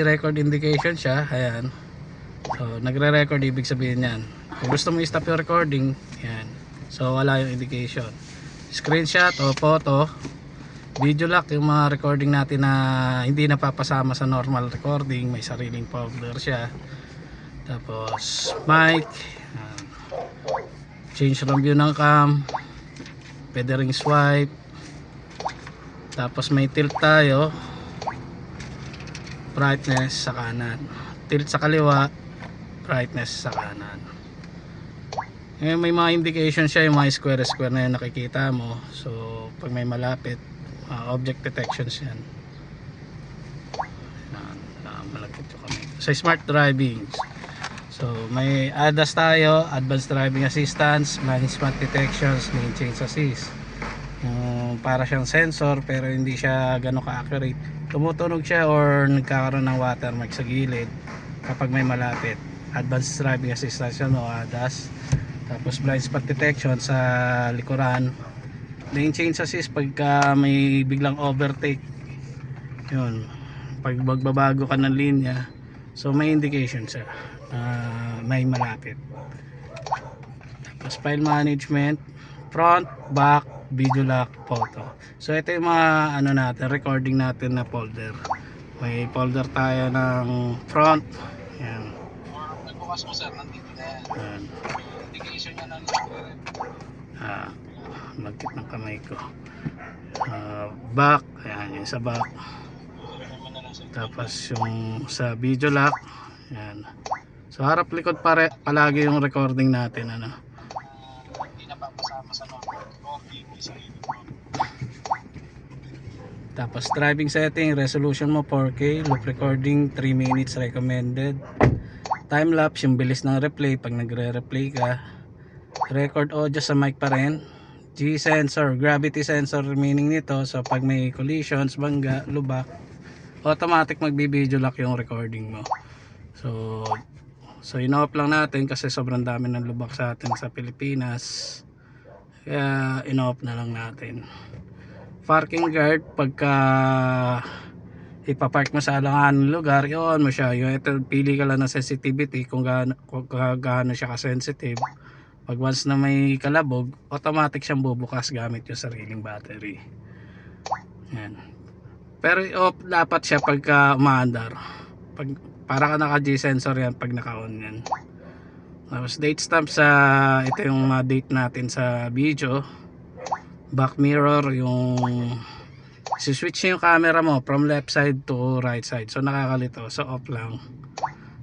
record indication siya, ayan. So nagre-record, ibig sabihin yan kung gusto mo i-stop yung recording, ayan. So wala yung indication. Screenshot o photo, video lock, yung mga recording natin na hindi napapasama sa normal recording, may sariling folder siya. Tapos mic, change from view ng cam, pwede ring swipe. Tapos may tilt tayo, brightness sa kanan, tilt sa kaliwa, brightness sa kanan. Ngayon may mga indication siya, yung mga square na yun nakikita mo. So pag may malapit, object detections yan. Malapit yung kamay. Sa smart driving, so may ADAS tayo, advanced driving assistance, blind spot detections, lane change assist. Para siyang sensor pero hindi siya gano'ng ka-accurate. Tumutunog siya or nagkakaroon ng watermark sa gilid kapag may malapit. Advanced driving assistance yun o ADAS. Tapos blind spot detection sa likuran. Lane change assist pagka may biglang overtake. Yun, pag magbabago ka ng linya, so may indication siya, may malapit. Tapos file management, front, back, video lock, photo. So ito yung mga ano natin, recording natin na folder. May folder tayo ng front. Yan. Nagbukas mo sir, nandito na yan. Yan. Indication niya ng magkit ng kamay ko. Back, ayan yung sa back. Tapos yung sa video lock, ayan. So harap likod palagi yung recording natin, ano. Hindi napapasama sa normal recording. Tapos driving setting, resolution mo 4K, loop recording 3 minutes recommended. Time lapse, yung bilis ng replay pag nagre-replay ka. Record audio sa mic pa rin. G sensor, gravity sensor meaning nito, so pag may collisions, bangga, lubak, automatic magbi-video lock yung recording mo. So in-off lang natin kasi sobrang dami ng lubak sa atin sa Pilipinas, kaya in-off na lang natin. Parking guard, pagka ipapark mo sa alanganan lugar, i-on mo siya. Yung ito, pili ka lang ng sensitivity kung gaano siya ka-sensitive. Pag once na may kalabog, automatic siyang bubukas gamit yung sariling battery. Yan. Pero i-off dapat siya pagka umaandar. Para ka naka G sensor yan pag naka-on yan. Tapos date stamp sa ito yung date natin sa video. Back mirror, yung switch yung camera mo from left side to right side. So nakakalito, so off lang.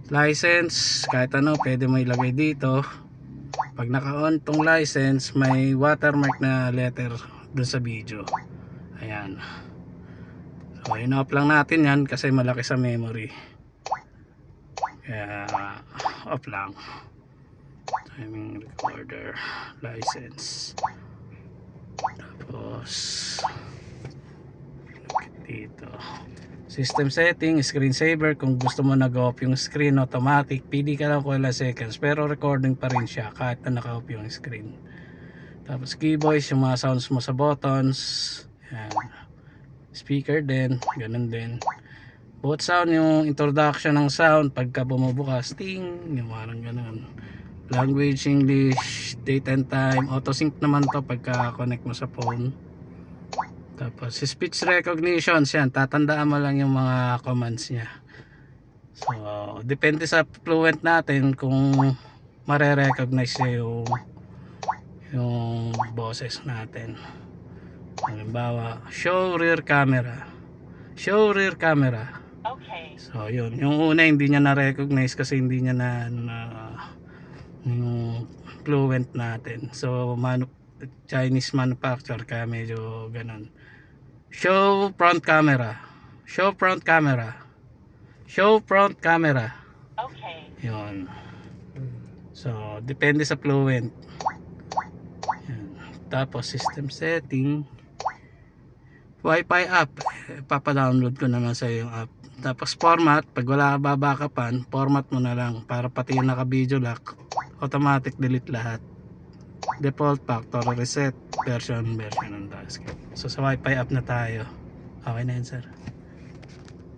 License, kahit ano pwede mo ilagay dito. Pag naka-on tong license, may watermark na letter dun sa video. Ayan. So in-off lang natin yan kasi malaki sa memory. Kaya off lang. Timing recorder, license. Tapos dito system setting, screensaver, kung gusto mo nag-off yung screen automatic, pili ka lang kung ilang seconds pero recording pa rin siya kahit na naka-off yung screen. Tapos key voice, yung mga sounds mo sa buttons. Yan. Speaker din, ganun din. Both sound, yung introduction ng sound pagka bumubukas, ting, yung parang ganun. Language, English, date and time, auto sync naman to pagka connect mo sa phone. Tapos speech recognition, yan, tatandaan mo lang yung mga commands niya. So depende sa fluent natin kung mare-recognize niya yung boses natin. Halimbawa, show rear camera. Show rear camera. Okay. So yun, yung una hindi niya na-recognize kasi hindi niya na yung fluent natin. So Chinese manufacturer kaya medyo ganun. Show front camera. Show front camera. Show front camera. Okay. Yun. So depende sa fluent. Yan. Tapos system setting, Wi-Fi app, papadownload ko naman sa yung app. Tapos format, pag wala ka babackupan, format mo na lang para pati yung naka video lock automatic delete lahat. Default, factory reset, version ng task. So sa Wi-Fi app na tayo. Okay na yun sir.